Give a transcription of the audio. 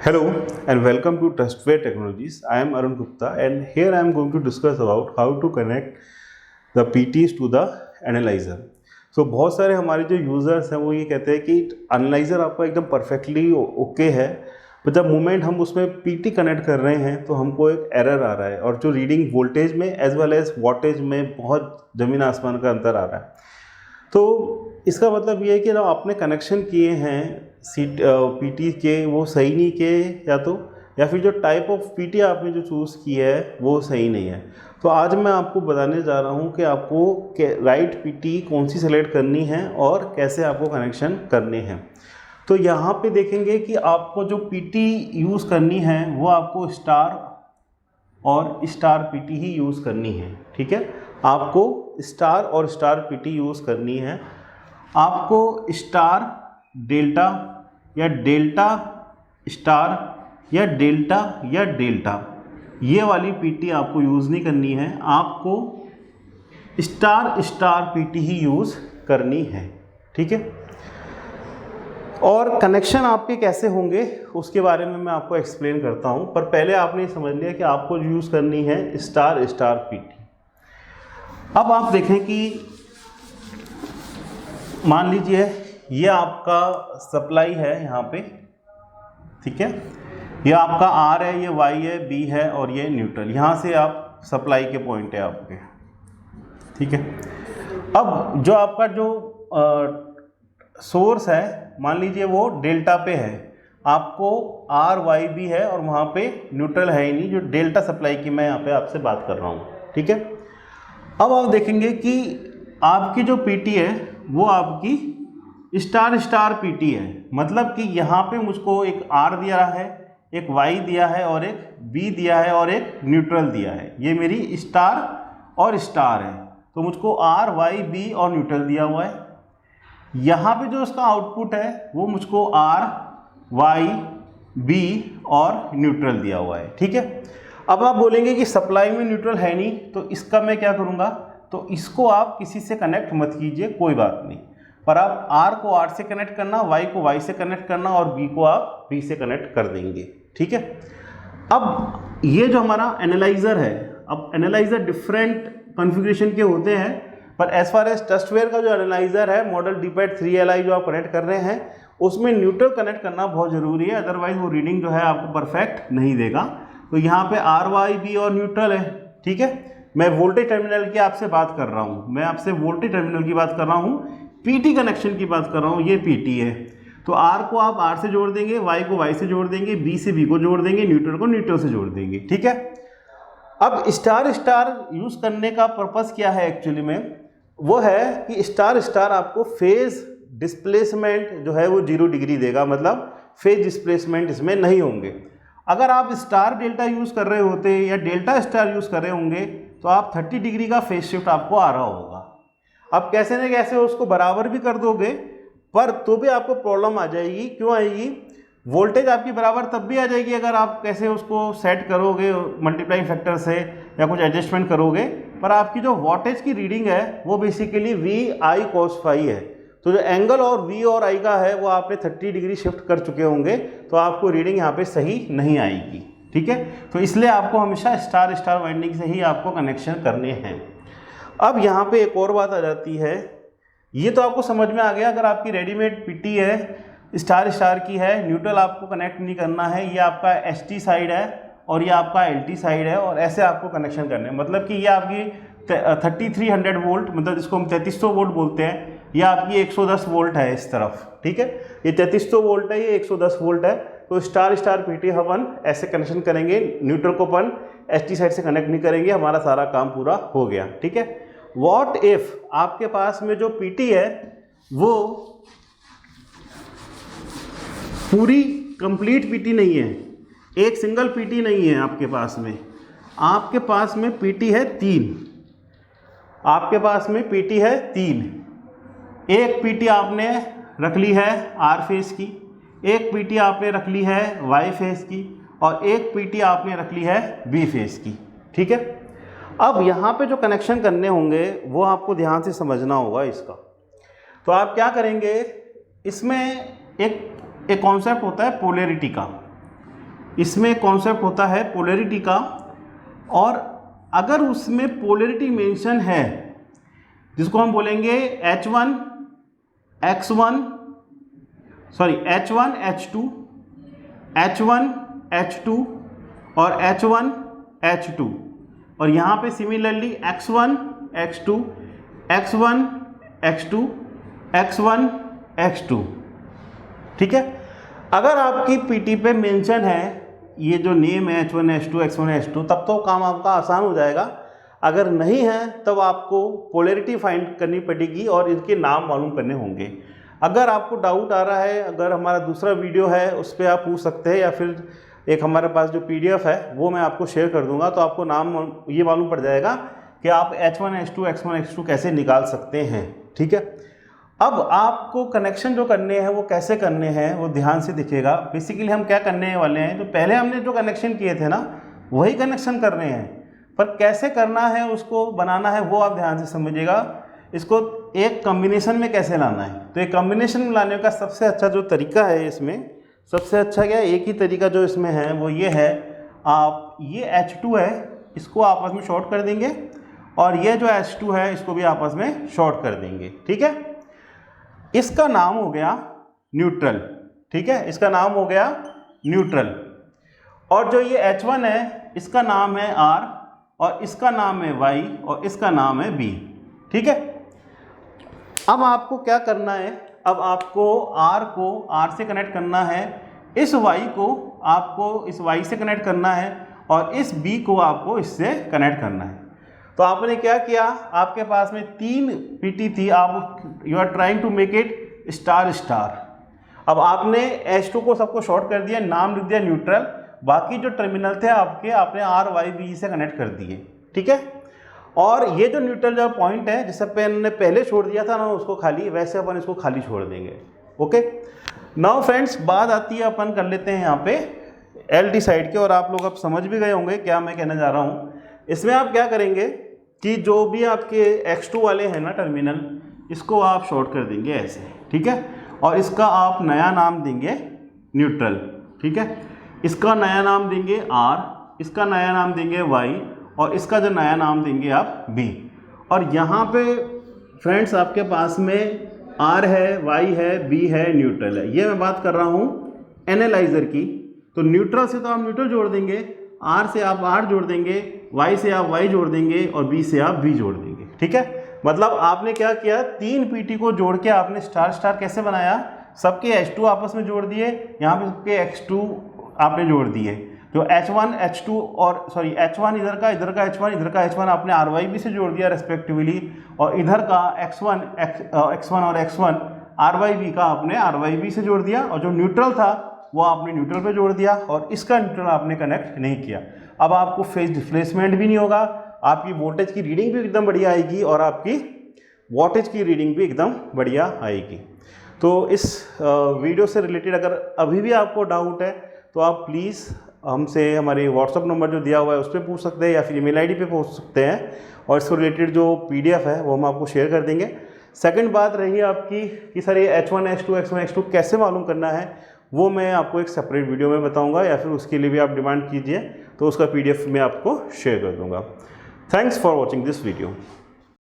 Hello and welcome to Trustware Technologies. I am Arun Gupta and here I am going to discuss about how to connect the PTs to the analyzer. So बहुत सारे हमारे जो users हैं वो ये कहते हैं कि एनालाइज़र आपका एकदम परफेक्टली ओके है, पर जब मोमेंट हम उसमें PT कनेक्ट कर रहे हैं तो हमको एक एरर आ रहा है और जो रीडिंग वोल्टेज में एज वेल एज वॉटेज में बहुत ज़मीन आसमान का अंतर आ रहा है। तो इसका मतलब ये है कि जो आपने कनेक्शन किए हैं PT के वो सही नहीं किए या फिर जो टाइप ऑफ PT आपने जो चूज़ किया है वो सही नहीं है। तो आज मैं आपको बताने जा रहा हूँ कि आपको राइट PT कौन सी सेलेक्ट करनी है और कैसे आपको कनेक्शन करने हैं। तो यहाँ पे देखेंगे कि आपको जो PT यूज़ करनी है वो आपको स्टार और स्टार PT ही यूज़ करनी है। ठीक है, आपको स्टार और स्टार PT यूज़ करनी है। आपको स्टार डेल्टा या डेल्टा स्टार या डेल्टा ये वाली PT आपको यूज़ नहीं करनी है, आपको स्टार स्टार PT ही यूज़ करनी है। ठीक है, और कनेक्शन आपके कैसे होंगे उसके बारे में मैं आपको एक्सप्लेन करता हूं, पर पहले आपने समझ लिया कि आपको यूज़ करनी है स्टार स्टार PT। अब आप देखें कि मान लीजिए ये आपका सप्लाई है यहाँ पे, ठीक है, ये आपका R है, ये Y है, B है और ये न्यूट्रल, यहाँ से आप सप्लाई के पॉइंट है आपके। ठीक है, अब जो आपका जो सोर्स है मान लीजिए वो डेल्टा पे है, आपको RYB है और वहाँ पे न्यूट्रल है ही नहीं, जो डेल्टा सप्लाई की मैं यहाँ पे आपसे बात कर रहा हूँ। ठीक है, अब आप देखेंगे कि आपकी जो PT है वो आपकी स्टार स्टार PT है, मतलब कि यहाँ पे मुझको एक R दिया है, एक Y दिया है और एक B दिया है और एक न्यूट्रल दिया है। ये मेरी स्टार और स्टार है, तो मुझको R Y B और न्यूट्रल दिया हुआ है। यहाँ पे जो इसका आउटपुट है वो मुझको R Y B और न्यूट्रल दिया हुआ है। ठीक है, अब आप बोलेंगे कि सप्लाई में न्यूट्रल है नहीं, तो इसका मैं क्या करूँगा, तो इसको आप किसी से कनेक्ट मत कीजिए, कोई बात नहीं, पर आप R को R से कनेक्ट करना, Y को Y से कनेक्ट करना और B को आप B से कनेक्ट कर देंगे। ठीक है, अब ये जो हमारा एनालाइज़र है, अब एनालाइज़र डिफरेंट कॉन्फ़िगरेशन के होते हैं, पर एज फार एज ट्रस्टवेयर का जो एनालाइज़र है मॉडल DPAD 3LI जो आप कनेक्ट कर रहे हैं उसमें न्यूट्रल कनेक्ट करना बहुत ज़रूरी है, अदरवाइज वो रीडिंग जो है आपको परफेक्ट नहीं देगा। तो यहाँ पे RYB और न्यूट्रल है। ठीक है, मैं वोल्टेज टर्मिनल की आपसे बात कर रहा हूँ, मैं आपसे वोल्टेज टर्मिनल की बात कर रहा हूँ, PT कनेक्शन की बात कर रहा हूँ, ये PT है। तो R को आप R से जोड़ देंगे, Y को Y से जोड़ देंगे, B से B को जोड़ देंगे, न्यूट्रल को न्यूट्रल से जोड़ देंगे। ठीक है, अब स्टार स्टार यूज़ करने का पर्पज़ क्या है एक्चुअली में, वो है कि स्टार स्टार आपको फेज डिस्प्लेसमेंट जो है वो 0 डिग्री देगा, मतलब फेज डिस्प्लेसमेंट इसमें नहीं होंगे। अगर आप स्टार डेल्टा यूज़ कर रहे होते या डेल्टा स्टार यूज़ कर रहे होंगे तो आप 30 डिग्री का फेज शिफ्ट आपको आ रहा होगा। अब कैसे न कैसे उसको बराबर भी कर दोगे, पर तो भी आपको प्रॉब्लम आ जाएगी। क्यों आएगी, वोल्टेज आपकी बराबर तब भी आ जाएगी अगर आप कैसे उसको सेट करोगे मल्टीप्लाइंग फैक्टर से या कुछ एडजस्टमेंट करोगे, पर आपकी जो वॉटेज की रीडिंग है वो बेसिकली VI cos phi है। तो जो एंगल और V और I का है वो आपने 30 डिग्री शिफ्ट कर चुके होंगे, तो आपको रीडिंग यहाँ पे सही नहीं आएगी। ठीक है, तो इसलिए आपको हमेशा स्टार स्टार वाइंडिंग से ही आपको कनेक्शन करने हैं। अब यहाँ पे एक और बात आ जाती है, ये तो आपको समझ में आ गया, अगर आपकी रेडीमेड PT है स्टार स्टार की है, न्यूट्रल आपको कनेक्ट नहीं करना है, ये आपका ST साइड है और ये आपका LT साइड है और ऐसे आपको कनेक्शन करने हैं। मतलब कि ये आपकी 3300 वोल्ट, मतलब जिसको हम 3300 वोल्ट बोलते हैं, ये आपकी 110 वोल्ट है इस तरफ। ठीक है, ये 3300 वोल्ट है, ये 110 वोल्ट है। तो स्टार स्टार PT अपन ऐसे कनेक्शन करेंगे, न्यूट्रल को अपन ST साइड से कनेक्ट नहीं करेंगे, हमारा सारा काम पूरा हो गया। ठीक है, व्हाट इफ आपके पास में जो PT है वो पूरी कंप्लीट PT नहीं है, एक सिंगल PT नहीं है आपके पास में, आपके पास में PT है 3, आपके पास में PT है 3। एक PT आपने रख ली है R फेस की, एक PT आपने रख ली है Y फेस की और एक PT आपने रख ली है B फेस की। ठीक है, अब यहाँ पे जो कनेक्शन करने होंगे वो आपको ध्यान से समझना होगा इसका। तो आप क्या करेंगे, इसमें एक कॉन्सेप्ट होता है पोलैरिटी का। इसमें कॉन्सेप्ट होता है पोलैरिटी का, और अगर उसमें पोलैरिटी मेंशन है जिसको हम बोलेंगे H1 H1 H2 H1 H2 और H1 H2, और यहाँ पे similarly X1 X2 X1 X2 X1 X2, ठीक है। अगर आपकी पीटी पे मेंशन है ये जो नेम है H1 H2 X1 H2, तब तो काम आपका आसान हो जाएगा। अगर नहीं है तब आपको पोलैरिटी फाइंड करनी पड़ेगी और इनके नाम मालूम करने होंगे। अगर आपको डाउट आ रहा है, अगर हमारा दूसरा वीडियो है उस पर आप पूछ सकते हैं, या फिर एक हमारे पास जो PDF है वो मैं आपको शेयर कर दूंगा, तो आपको नाम ये मालूम पड़ जाएगा कि आप H1 H2 X1 X2 कैसे निकाल सकते हैं, ठीक है। अब आपको कनेक्शन जो करने हैं वो कैसे करने हैं वो ध्यान से देखिएगा। बेसिकली हम क्या करने वाले हैं, तो पहले हमने जो कनेक्शन किए थे ना वही कनेक्शन कर रहे हैं, पर कैसे करना है उसको बनाना है वो आप ध्यान से समझिएगा। इसको एक कॉम्बिनेशन में कैसे लाना है, तो एक कॉम्बिनेशन में लाने का सबसे अच्छा जो तरीका है, इसमें सबसे अच्छा क्या एक ही तरीका जो इसमें है वो ये है, आप ये H2 है इसको आपस में शॉर्ट कर देंगे, और ये जो H2 है इसको भी आपस में शॉर्ट कर देंगे, ठीक है। इसका नाम हो गया न्यूट्रल, ठीक है, इसका नाम हो गया न्यूट्रल। और जो ये H1 है इसका नाम है R, और इसका नाम है Y, और इसका नाम है B, ठीक है। अब आपको क्या करना है, अब आपको R को R से कनेक्ट करना है, इस Y को आपको इस Y से कनेक्ट करना है, और इस B को आपको इससे कनेक्ट करना है। तो आपने क्या किया, आपके पास में 3 PT थी, आप you are trying to make it star star. अब आपने H2 को सबको शॉर्ट कर दिया, नाम लिख दिया न्यूट्रल, बाकी जो टर्मिनल थे आपके आपने R Y B से कनेक्ट कर दिए, ठीक है। और ये जो न्यूट्रल जो पॉइंट है जिसे हमने पहले छोड़ दिया था ना उसको खाली, वैसे अपन इसको खाली छोड़ देंगे, ओके। नाउ फ्रेंड्स, बात आती है अपन कर लेते हैं यहाँ पे LT साइड के, और आप लोग अब समझ भी गए होंगे क्या मैं कहना चाह रहा हूँ। इसमें आप क्या करेंगे कि जो भी आपके X2 वाले हैं ना टर्मिनल, इसको आप शॉर्ट कर देंगे ऐसे, ठीक है, और इसका आप नया नाम देंगे न्यूट्रल, ठीक है। इसका नया नाम देंगे R, इसका नया नाम देंगे Y, और इसका जो नया नाम देंगे आप B। और यहाँ पे फ्रेंड्स आपके पास में R है, Y है, B है, न्यूट्रल है। ये मैं बात कर रहा हूँ एनालाइजर की। तो न्यूट्रल से तो आप न्यूट्रल जोड़ देंगे, R से आप R जोड़ देंगे, Y से आप Y जोड़ देंगे, और B से आप B जोड़ देंगे, ठीक है। मतलब आपने क्या किया, 3 PT को जोड़ के आपने स्टार स्टार कैसे बनाया, सबके H2 आपस में जोड़ दिए, यहाँ पे सबके X2 आपने जोड़ दिए। जो H1 H2 और H1 इधर का H1 इधर का H1 आपने RYB से जोड़ दिया रेस्पेक्टिवली, और इधर का X1 और X1 RYB का आपने RYB से जोड़ दिया, और जो न्यूट्रल था वो आपने न्यूट्रल पे जोड़ दिया, और इसका न्यूट्रल आपने कनेक्ट नहीं किया। अब आपको फेज डिस्प्लेसमेंट भी नहीं होगा, आपकी वोल्टेज की रीडिंग भी एकदम बढ़िया आएगी, और आपकी वोल्टेज की रीडिंग भी एकदम बढ़िया आएगी। तो इस वीडियो से रिलेटेड अगर अभी भी आपको डाउट है तो आप प्लीज़ हमसे हमारे व्हाट्सअप नंबर जो दिया हुआ है उस पर पूछ सकते हैं, या फिर ईमेल आईडी पे पूछ सकते हैं, और इससे रिलेटेड जो PDF है वो हम आपको शेयर कर देंगे। सेकंड बात रही आपकी कि सर ये H1 H2 X1 X2 कैसे मालूम करना है, वो मैं आपको एक सेपरेट वीडियो में बताऊंगा, या फिर उसके लिए भी आप डिमांड कीजिए तो उसका PDF मैं आपको शेयर कर दूंगा। Thanks for watching this video.